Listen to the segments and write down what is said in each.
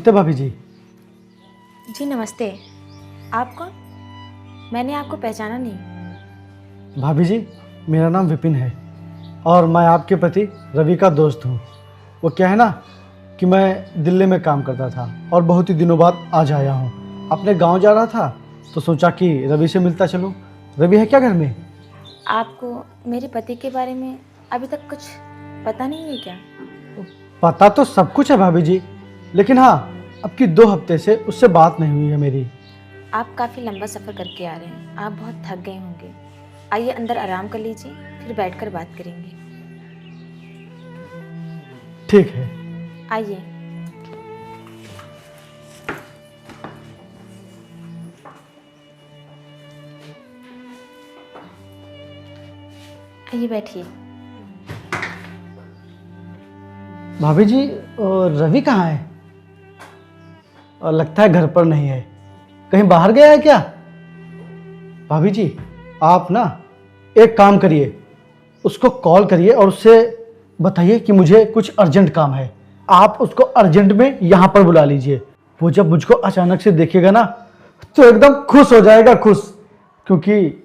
नमस्ते भाभी जी। जी नमस्ते। आप कौन? मैंने आपको पहचाना नहीं। भाभी जी, मेरा नाम विपिन है और मैं आपके पति रवि का दोस्त हूँ। वो क्या है ना कि मैं दिल्ली में काम करता था और बहुत ही दिनों बाद आज आया हूँ। अपने गांव जा रहा था तो सोचा कि रवि से मिलता चलूँ। रवि है क्या घर में? आपको मेरे पति के बारे में अभी तक कुछ पता नहीं है क्या? पता तो सब कुछ है भाभी जी, लेकिन हाँ, अब की 2 हफ्ते से उससे बात नहीं हुई है मेरी। आप काफ़ी लंबा सफ़र करके आ रहे हैं, आप बहुत थक गए होंगे। आइए अंदर आराम कर लीजिए, फिर बैठकर बात करेंगे। ठीक है। आइए। आइए बैठिए। भाभी जी, रवि कहाँ है? और लगता है घर पर नहीं है, कहीं बाहर गया है क्या? भाभी जी, आप ना एक काम करिए, उसको कॉल करिए और उससे बताइए कि मुझे कुछ अर्जेंट काम है। आप उसको अर्जेंट में यहाँ पर बुला लीजिए। वो जब मुझको अचानक से देखेगा ना तो एकदम खुश हो जाएगा, खुश, क्योंकि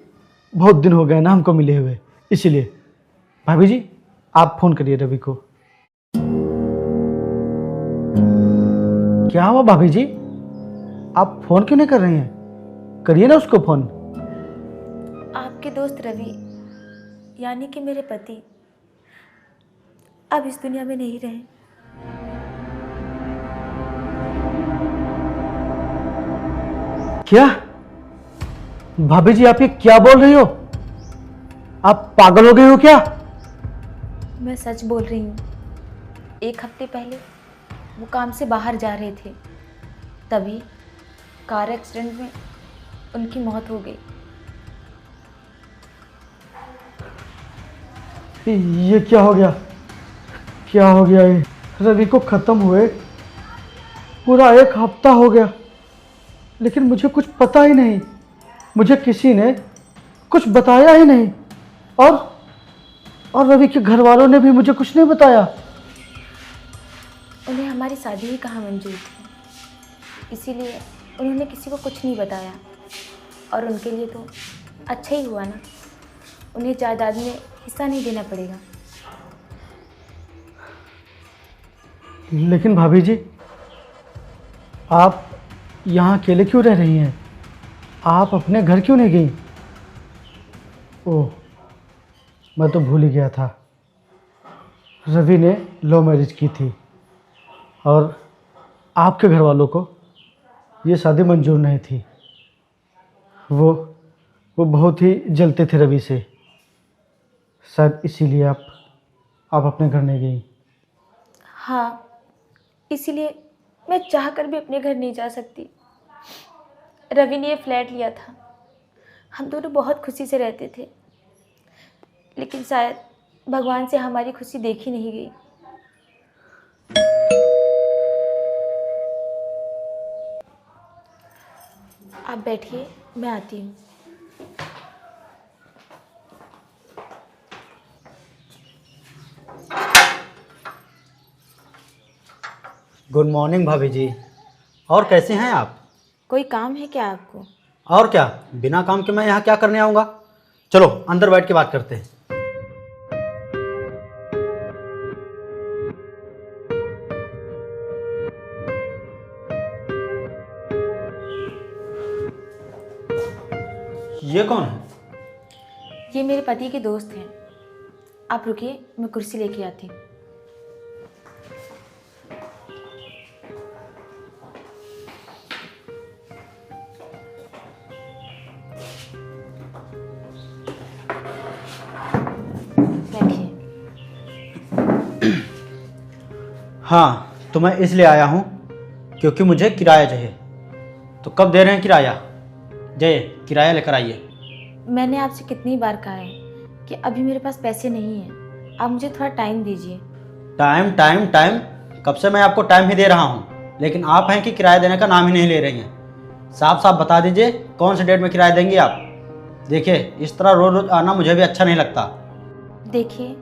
बहुत दिन हो गए ना हमको मिले हुए, इसीलिए। भाभी जी, आप फोन करिए रवि को। क्या हुआ भाभी जी, आप फोन क्यों नहीं कर रही हैं? करिए ना उसको फोन। आपके दोस्त रवि यानी कि मेरे पति अब इस दुनिया में नहीं रहे। क्या? भाभी जी, आप ये क्या बोल रही हो? आप पागल हो गई हो क्या? मैं सच बोल रही हूँ। 1 हफ्ते पहले वो काम से बाहर जा रहे थे, तभी कार एक्सीडेंट में उनकी मौत हो गई। ये क्या हो गया? क्या हो गया ये? रवि को खत्म हुए पूरा 1 हफ्ता हो गया, लेकिन मुझे कुछ पता ही नहीं। मुझे किसी ने कुछ बताया ही नहीं, और रवि के घर वालों ने भी मुझे कुछ नहीं बताया। उन्हें हमारी शादी ही कहाँ मंजूर थी, इसीलिए उन्होंने किसी को कुछ नहीं बताया। और उनके लिए तो अच्छा ही हुआ ना, उन्हें जायदाद में हिस्सा नहीं देना पड़ेगा। लेकिन भाभी जी, आप यहाँ अकेले क्यों रह रही हैं? आप अपने घर क्यों नहीं गई? ओह, मैं तो भूल ही गया था। रवि ने लव मैरिज की थी और आपके घर वालों को ये शादी मंजूर नहीं थी। वो बहुत ही जलते थे रवि से, शायद इसीलिए आप अपने घर नहीं गई। हाँ, इसीलिए मैं चाहकर भी अपने घर नहीं जा सकती। रवि ने ये फ्लैट लिया था, हम दोनों बहुत खुशी से रहते थे, लेकिन शायद भगवान से हमारी खुशी देखी नहीं गई। आप बैठिए, मैं आती हूँ। गुड मॉर्निंग भाभी जी। और कैसे हैं आप? कोई काम है क्या आपको? और क्या, बिना काम के मैं यहाँ क्या करने आऊँगा। चलो अंदर बैठ के बात करते हैं। ये कौन है? ये मेरे पति के दोस्त हैं। आप रुकिए, मैं कुर्सी लेके आती हूँ। बैठिए। हाँ, तो मैं इसलिए आया हूँ क्योंकि मुझे किराया चाहिए। तो कब दे रहे हैं किराया? जय, किराया लेकर आइए। मैंने आपसे कितनी बार कहा है कि अभी मेरे पास पैसे नहीं हैं, आप मुझे थोड़ा टाइम दीजिए। टाइम टाइम टाइम, कब से मैं आपको टाइम ही दे रहा हूँ, लेकिन आप हैं कि किराया देने का नाम ही नहीं ले रही हैं। साफ साफ बता दीजिए कौन से डेट में किराया देंगी आप। देखिए, इस तरह रोज़ रोज़ आना मुझे भी अच्छा नहीं लगता। देखिए,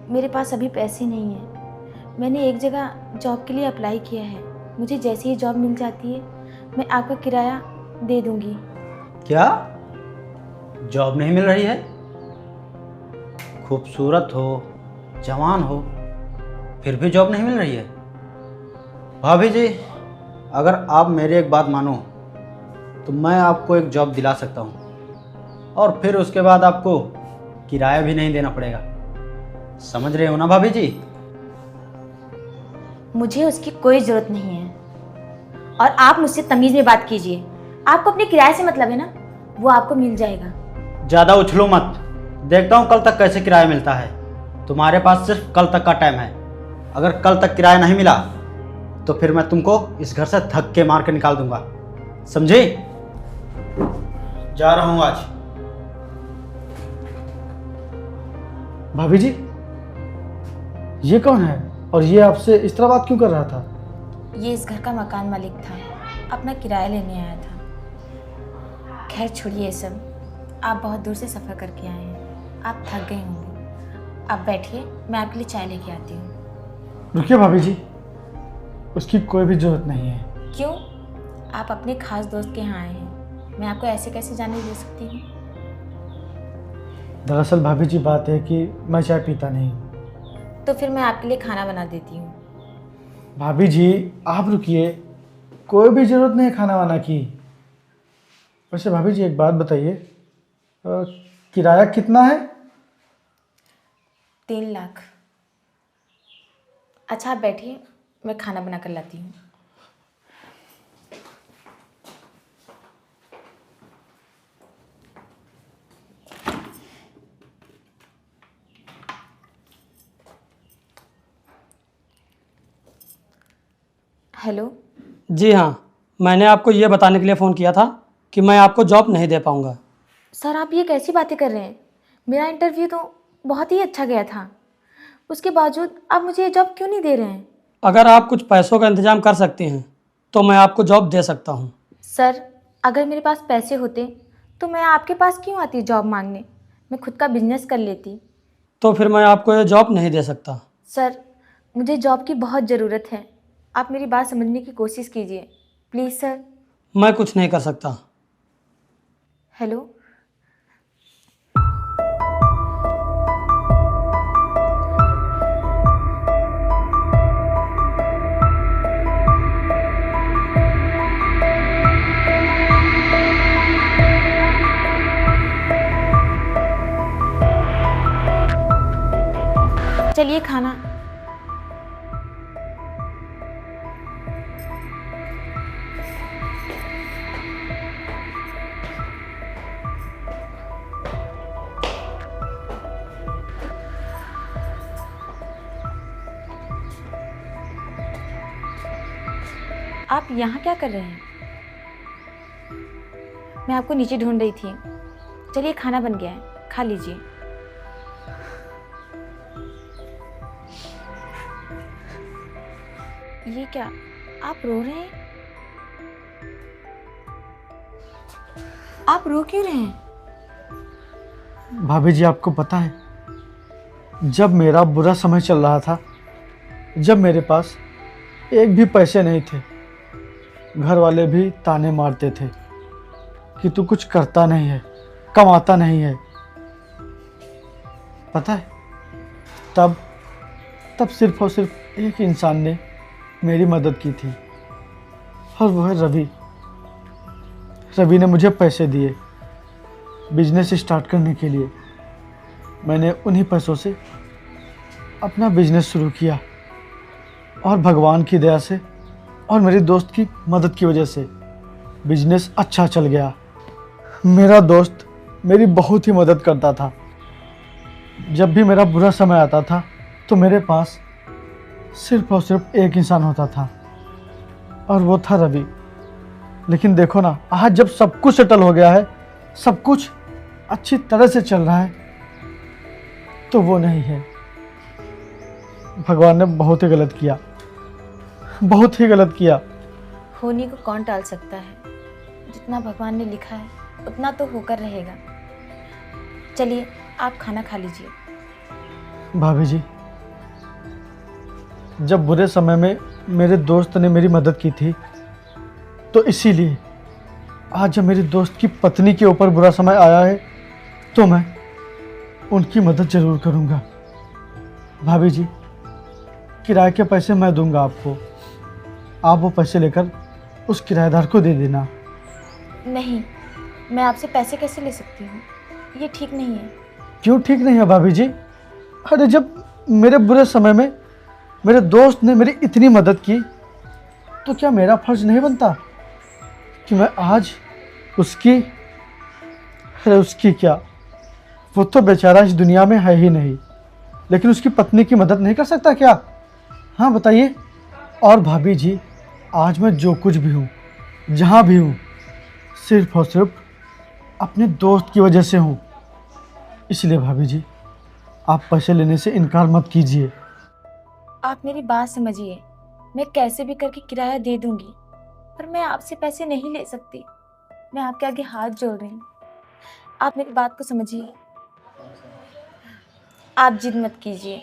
मेरे पास अभी पैसे नहीं हैं। मैंने एक जगह जॉब के लिए अप्लाई किया है, मुझे जैसे ही जॉब मिल जाती है मैं आपका किराया दे दूंगी। क्या जॉब नहीं मिल रही है? खूबसूरत हो, जवान हो, फिर भी जॉब नहीं मिल रही है? भाभी जी, अगर आप मेरी एक बात मानो तो मैं आपको एक जॉब दिला सकता हूँ और फिर उसके बाद आपको किराया भी नहीं देना पड़ेगा। समझ रहे हो ना भाभी जी? मुझे उसकी कोई ज़रूरत नहीं है और आप मुझसे तमीज़ में बात कीजिए। आपको अपने किराए से मतलब है ना, वो आपको मिल जाएगा। ज़्यादा उछलो मत, देखता हूँ कल तक कैसे किराया मिलता है। तुम्हारे पास सिर्फ कल तक का टाइम है। अगर कल तक किराया नहीं मिला तो फिर मैं तुमको इस घर से धक्के मार के निकाल दूंगा, समझे? जा रहा हूँ आज। भाभी जी, ये कौन है और ये आपसे इस तरह बात क्यों कर रहा था? ये इस घर का मकान मालिक था, अपना किराया लेने आया था। खैर छोड़िए ये सब, आप बहुत दूर से सफ़र करके आए हैं, आप थक गए होंगे। आप बैठिए, मैं आपके लिए चाय लेके आती हूँ। रुकिए भाभी जी, उसकी कोई भी ज़रूरत नहीं है। क्यों? आप अपने खास दोस्त के यहाँ आए हैं, मैं आपको ऐसे कैसे जाने दे सकती हूँ? दरअसल भाभी जी बात है कि मैं चाय पीता नहीं हूँ। तो फिर मैं आपके लिए खाना बना देती हूँ। भाभी जी आप रुकिए, कोई भी ज़रूरत नहीं है खाना वाना की। वैसे भाभी जी एक बात बताइए, किराया कितना है? 3 लाख। अच्छा आप बैठिए, मैं खाना बना कर लाती हूँ। हेलो। जी हाँ, मैंने आपको ये बताने के लिए फ़ोन किया था कि मैं आपको जॉब नहीं दे पाऊँगा। सर आप ये कैसी बातें कर रहे हैं? मेरा इंटरव्यू तो बहुत ही अच्छा गया था, उसके बावजूद आप मुझे ये जॉब क्यों नहीं दे रहे हैं? अगर आप कुछ पैसों का इंतज़ाम कर सकती हैं तो मैं आपको जॉब दे सकता हूँ। सर अगर मेरे पास पैसे होते तो मैं आपके पास क्यों आती जॉब मांगने? मैं खुद का बिजनेस कर लेती। तो फिर मैं आपको ये जॉब नहीं दे सकता। सर मुझे जॉब की बहुत ज़रूरत है, आप मेरी बात समझने की कोशिश कीजिए प्लीज़ सर। मैं कुछ नहीं कर सकता। हेलो। चलिए खाना। आप यहाँ क्या कर रहे हैं? मैं आपको नीचे ढूंढ रही थी। चलिए खाना बन गया है, खा लीजिए। ये क्या, आप रो रहे हैं? आप रो क्यों रहे हैं? भाभी जी आपको पता है, जब मेरा बुरा समय चल रहा था, जब मेरे पास एक भी पैसे नहीं थे, घर वाले भी ताने मारते थे कि तू कुछ करता नहीं है, कमाता नहीं है। पता है, तब सिर्फ और सिर्फ एक इंसान ने मेरी मदद की थी और वो है रवि। रवि ने मुझे पैसे दिए बिजनेस स्टार्ट करने के लिए। मैंने उन्हीं पैसों से अपना बिजनेस शुरू किया और भगवान की दया से और मेरे दोस्त की मदद की वजह से बिजनेस अच्छा चल गया। मेरा दोस्त मेरी बहुत ही मदद करता था। जब भी मेरा बुरा समय आता था तो मेरे पास सिर्फ और सिर्फ एक इंसान होता था और वो था रवि। लेकिन देखो ना, आज जब सब कुछ सेटल हो गया है, सब कुछ अच्छी तरह से चल रहा है, तो वो नहीं है। भगवान ने बहुत ही गलत किया, बहुत ही गलत किया। होने को कौन टाल सकता है? जितना भगवान ने लिखा है उतना तो होकर रहेगा। चलिए आप खाना खा लीजिए। भाभी जी, जब बुरे समय में मेरे दोस्त ने मेरी मदद की थी, तो इसीलिए आज जब मेरी दोस्त की पत्नी के ऊपर बुरा समय आया है तो मैं उनकी मदद ज़रूर करूँगा। भाभी जी, किराए के पैसे मैं दूंगा आपको, आप वो पैसे लेकर उस किराएदार को दे देना। नहीं, मैं आपसे पैसे कैसे ले सकती हूँ? ये ठीक नहीं है। क्यों ठीक नहीं है भाभी जी? अरे जब मेरे बुरे समय में मेरे दोस्त ने मेरी इतनी मदद की तो क्या मेरा फर्ज नहीं बनता कि मैं आज उसकी क्या, वो तो बेचारा इस दुनिया में है ही नहीं, लेकिन उसकी पत्नी की मदद नहीं कर सकता क्या? हाँ बताइए। और भाभी जी, आज मैं जो कुछ भी हूँ, जहाँ भी हूँ, सिर्फ और सिर्फ अपने दोस्त की वजह से हूँ। इसलिए भाभी जी, आप पैसे लेने से इनकार मत कीजिए। आप मेरी बात समझिए, मैं कैसे भी करके किराया दे दूंगी, पर मैं आपसे पैसे नहीं ले सकती। मैं आपके आगे हाथ जोड़ रही हूँ, आप मेरी बात को समझिए। आप जिद मत कीजिए।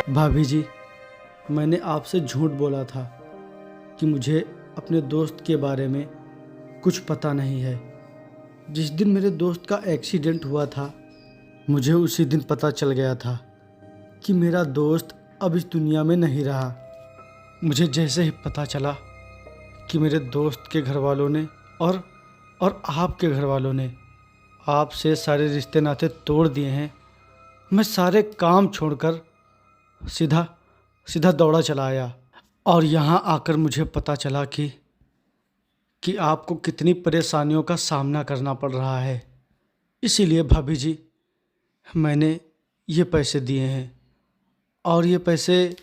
भाभी जी, मैंने आपसे झूठ बोला था कि मुझे अपने दोस्त के बारे में कुछ पता नहीं है। जिस दिन मेरे दोस्त का एक्सीडेंट हुआ था, मुझे उसी दिन पता चल गया था कि मेरा दोस्त अब इस दुनिया में नहीं रहा। मुझे जैसे ही पता चला कि मेरे दोस्त के घर वालों ने और आपके घर वालों ने आपसे सारे रिश्ते नाते तोड़ दिए हैं, मैं सारे काम छोड़कर सीधा दौड़ा चला आया। और यहाँ आकर मुझे पता चला कि आपको कितनी परेशानियों का सामना करना पड़ रहा है। इसीलिए भाभी जी, मैंने ये पैसे दिए हैं, और ये पैसे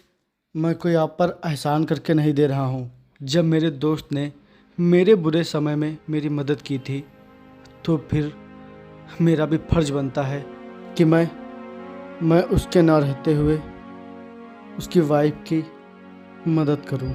मैं कोई आप पर एहसान करके नहीं दे रहा हूँ। जब मेरे दोस्त ने मेरे बुरे समय में मेरी मदद की थी, तो फिर मेरा भी फर्ज बनता है कि मैं उसके ना रहते हुए उसकी वाइफ की मदद करूं।